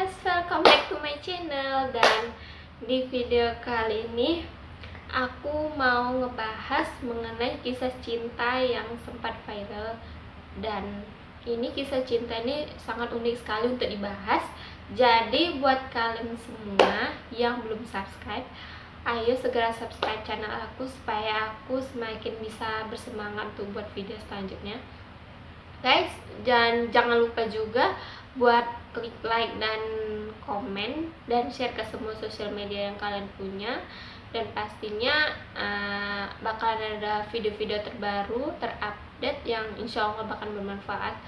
guys, welcome back to my channel. Dan di video kali ini aku mau ngebahas mengenai kisah cinta yang sempat viral. Dan ini kisah cinta ini sangat unik sekali untuk dibahas. Jadi buat kalian semua yang belum subscribe, ayo segera subscribe channel aku supaya aku semakin bisa bersemangat untuk buat video selanjutnya guys. Dan jangan lupa juga buat klik like dan komen dan share ke semua sosial media yang kalian punya. Dan pastinya bakalan ada video-video terbaru terupdate yang insya Allah bakal bermanfaat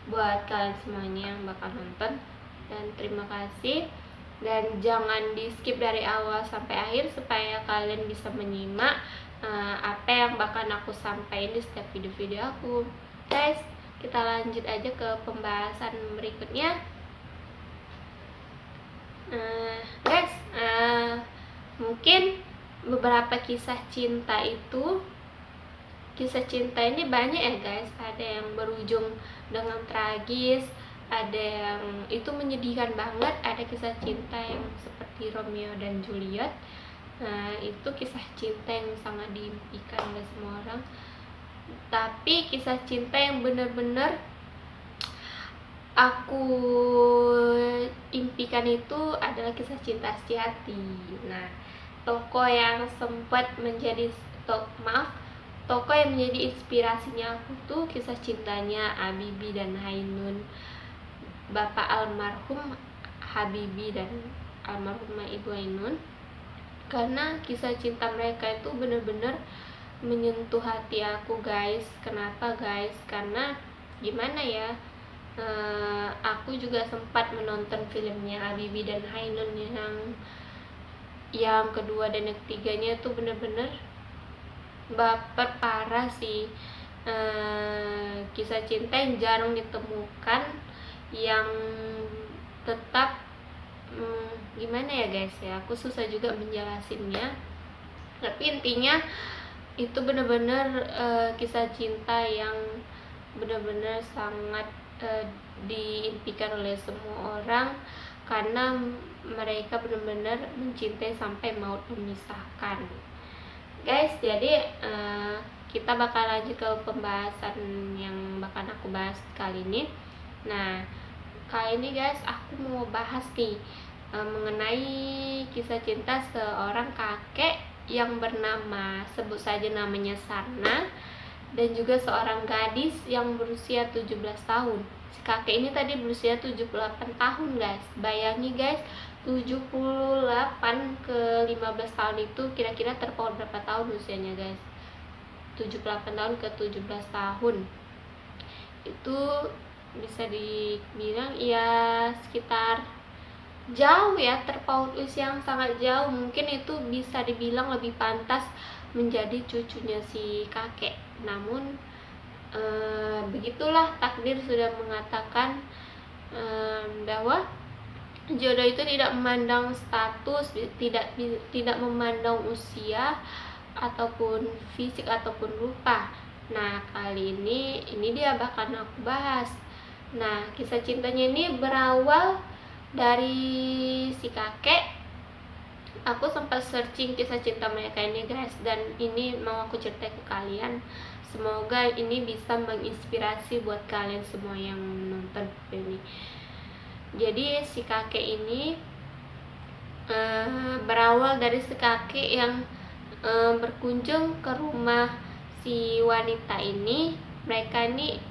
buat kalian semuanya yang bakal nonton. Dan terima kasih, dan jangan di skip dari awal sampai akhir supaya kalian bisa menyimak apa yang bakal aku sampaikan di setiap video-video aku guys. Kita lanjut aja ke pembahasan berikutnya. Guys, mungkin beberapa kisah cinta ini banyak ya guys. Ada yang berujung dengan tragis, ada yang itu menyedihkan banget, ada kisah cinta yang seperti Romeo dan Juliet. Itu kisah cinta yang sangat diimpikan oleh semua orang. Tapi kisah cinta yang benar-benar aku impikan itu adalah kisah cinta sejati. Nah, tokoh yang sempat menjadi tokoh yang menjadi inspirasinya aku tuh kisah cintanya Habibie dan Ainun, bapak almarhum Habibie dan almarhumah ibu Ainun. Karena kisah cinta mereka itu benar-benar menyentuh hati aku guys. Kenapa guys? Karena gimana ya, aku juga sempat menonton filmnya Habibie dan Ainun yang kedua dan yang ketiganya tuh bener-bener baper parah sih. Kisah cinta yang jarang ditemukan, yang tetap gimana ya guys ya, aku susah juga menjelasinnya. Tapi intinya itu benar-benar kisah cinta yang benar-benar sangat diimpikan oleh semua orang, karena mereka benar-benar mencintai sampai maut memisahkan guys. Jadi kita bakal lanjut ke pembahasan yang bakal aku bahas kali ini. Nah, kali ini guys aku mau bahas nih mengenai kisah cinta seorang kakek yang bernama, sebut saja namanya Sarna, dan juga seorang gadis yang berusia 17 tahun. Si kakek ini tadi berusia 78 tahun guys. Bayangi guys, 78 ke 15 tahun itu kira-kira terpaut berapa tahun usianya guys? 78 tahun ke 17 tahun itu bisa dibilang ya sekitar jauh ya, terpaut usia yang sangat jauh. Mungkin itu bisa dibilang lebih pantas menjadi cucunya si kakek. Namun begitulah takdir sudah mengatakan bahwa jodoh itu tidak memandang status, tidak memandang usia ataupun fisik ataupun rupa. Nah, kali ini dia bakal aku bahas. Nah, kisah cintanya ini berawal dari si kakek. Aku sempat searching kisah cinta mereka ini guys, dan ini mau aku cerita ke kalian. Semoga ini bisa menginspirasi buat kalian semua yang nonton video ini. Jadi si kakek ini berawal dari si kakek yang berkunjung ke rumah si wanita ini. Mereka ini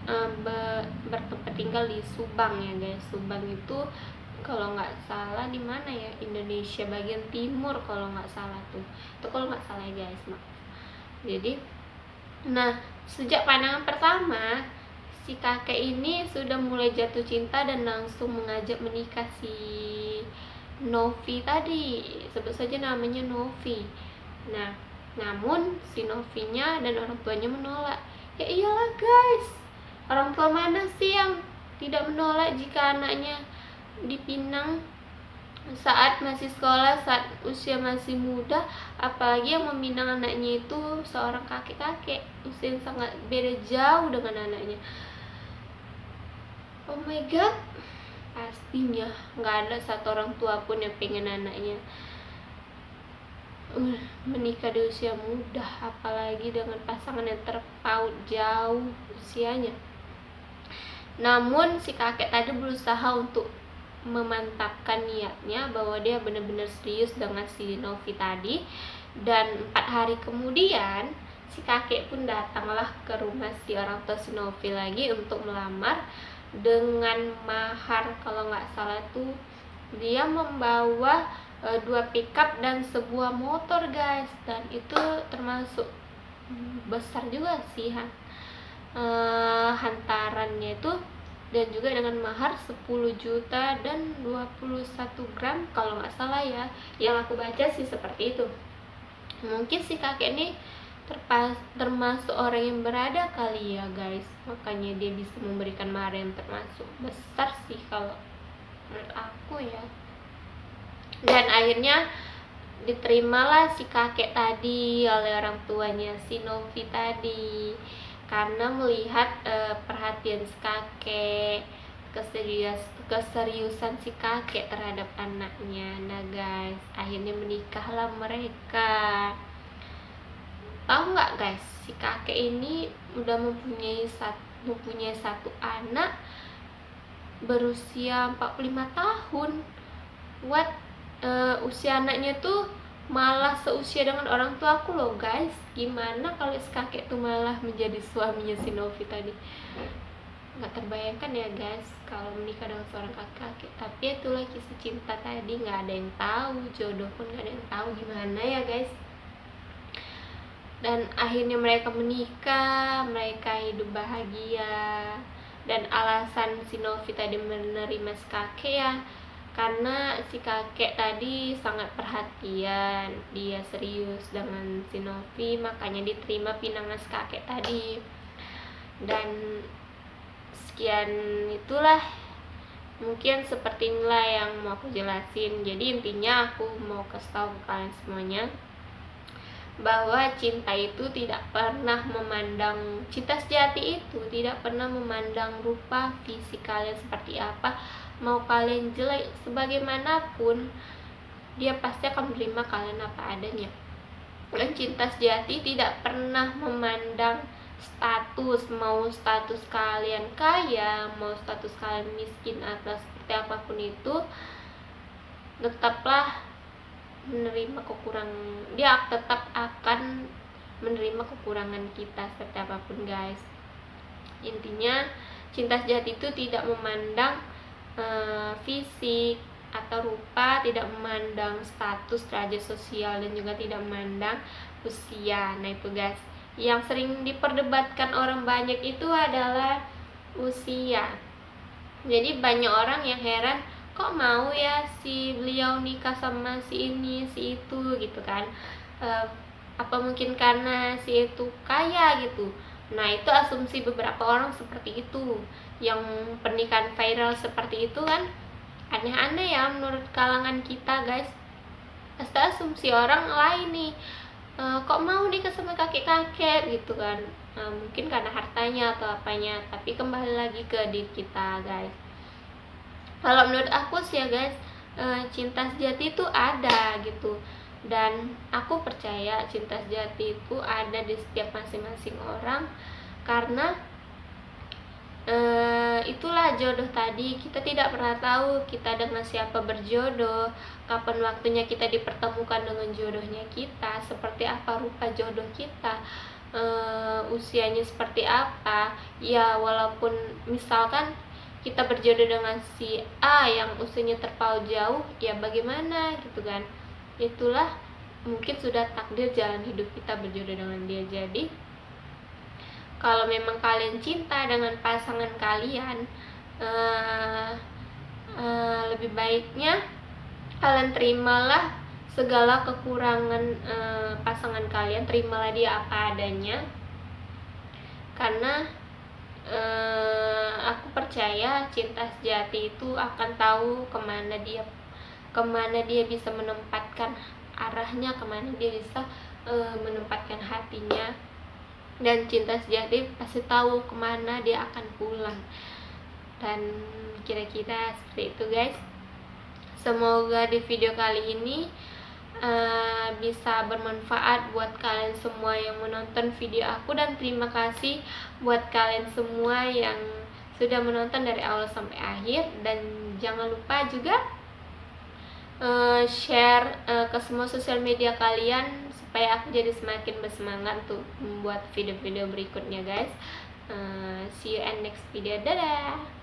bertempat tinggal di Subang ya guys. Subang itu kalau nggak salah di mana ya, Indonesia bagian timur kalau nggak salah tuh. Itu kalau nggak salah ya guys, maaf. Jadi, nah sejak pandangan pertama si kakek ini sudah mulai jatuh cinta dan langsung mengajak menikah si Novi tadi, sebut saja namanya Novi. Nah, namun si Novinya dan orang tuanya menolak. Ya iyalah guys, orang tua mana sih yang tidak menolak jika anaknya dipinang saat masih sekolah, saat usia masih muda. Apalagi yang meminang anaknya itu seorang kakek-kakek, usia yang sangat beda jauh dengan anaknya. Oh my god, pastinya nggak ada satu orang tua pun yang pengen anaknya menikah di usia muda, apalagi dengan pasangan yang terpaut jauh usianya. Namun si kakek tadi berusaha untuk memantapkan niatnya bahwa dia benar-benar serius dengan si Novi tadi. Dan 4 hari kemudian si kakek pun datanglah ke rumah si orang tua si Novi lagi untuk melamar dengan mahar, kalau nggak salah tuh dia membawa 2 pickup dan sebuah motor guys, dan itu termasuk besar juga sih hantarannya itu, dan juga dengan mahar 10 juta dan 21 gram kalau nggak salah ya, yang aku baca sih seperti itu. Mungkin si kakek ini termasuk orang yang berada kali ya guys, makanya dia bisa memberikan mahar yang termasuk besar sih kalau menurut aku ya. Dan akhirnya diterimalah si kakek tadi oleh orang tuanya si Novi tadi, karena melihat perhatian si kakek, keseriusan si kakek terhadap anaknya. Nah guys, akhirnya menikahlah mereka. Tahu nggak guys, si kakek ini udah mempunyai satu anak berusia 45 tahun. Usia anaknya tuh malah seusia dengan orang tua aku loh guys. Gimana kalau si kakek tuh malah menjadi suaminya si Novi tadi? Nggak terbayangkan ya guys kalau menikah dengan seorang kakek. Tapi itulah kisah cinta tadi, nggak ada yang tahu, jodoh pun nggak ada yang tahu gimana ya guys. Dan akhirnya mereka menikah, mereka hidup bahagia. Dan alasan si Novi tadi menerima si kakek ya karena si kakek tadi sangat perhatian, dia serius dengan si Novi, makanya diterima pinangan si kakek tadi. Dan sekian itulah, mungkin seperti inilah yang mau aku jelasin. Jadi intinya aku mau kasih tahu ke kalian semuanya bahwa cinta itu tidak pernah memandang, cinta sejati itu tidak pernah memandang rupa fisik kalian seperti apa. Mau kalian jelek sebagaimanapun, dia pasti akan menerima kalian apa adanya. Dan cinta sejati tidak pernah memandang status, mau status kalian kaya, mau status kalian miskin atau seperti apapun itu, tetaplah menerima kekurangan, dia tetap akan menerima kekurangan kita seperti apapun guys. Intinya cinta sejati itu tidak memandang fisik atau rupa, tidak memandang status, derajat sosial, dan juga tidak memandang usia. Nah itu guys, yang sering diperdebatkan orang banyak itu adalah usia. Jadi banyak orang yang heran, kok mau ya si beliau nikah sama si ini, si itu gitu kan. Apa mungkin karena si itu kaya gitu. Nah itu asumsi beberapa orang seperti itu. Yang pernikahan viral seperti itu kan aneh-aneh ya menurut kalangan kita guys. Pasti asumsi orang lain nih, kok mau nikah sama kakek-kakek gitu kan. Mungkin karena hartanya atau apanya. Tapi kembali lagi ke diri kita guys. Kalau menurut aku sih ya guys, cinta sejati itu ada gitu. Dan aku percaya cinta sejati itu ada di setiap masing-masing orang. Karena itulah jodoh tadi. Kita tidak pernah tahu kita dengan siapa berjodoh, kapan waktunya kita dipertemukan dengan jodohnya kita, seperti apa rupa jodoh kita, usianya seperti apa. Ya walaupun misalkan kita berjodoh dengan si A yang usianya terpaut jauh, ya bagaimana gitu kan. Itulah mungkin sudah takdir jalan hidup kita berjodoh dengan dia. Jadi kalau memang kalian cinta dengan pasangan kalian, lebih baiknya kalian terimalah segala kekurangan pasangan kalian, terimalah dia apa adanya. Karena aku percaya cinta sejati itu akan tahu kemana dia bisa menempatkan arahnya, kemana dia bisa menempatkan hatinya. Dan cinta sejati pasti tahu kemana dia akan pulang. Dan kira-kira seperti itu guys. Semoga di video kali ini bisa bermanfaat buat kalian semua yang menonton video aku, dan terima kasih buat kalian semua yang sudah menonton dari awal sampai akhir. Dan jangan lupa juga share ke semua sosial media kalian supaya aku jadi semakin bersemangat untuk membuat video-video berikutnya guys. See you in next video. Dadah.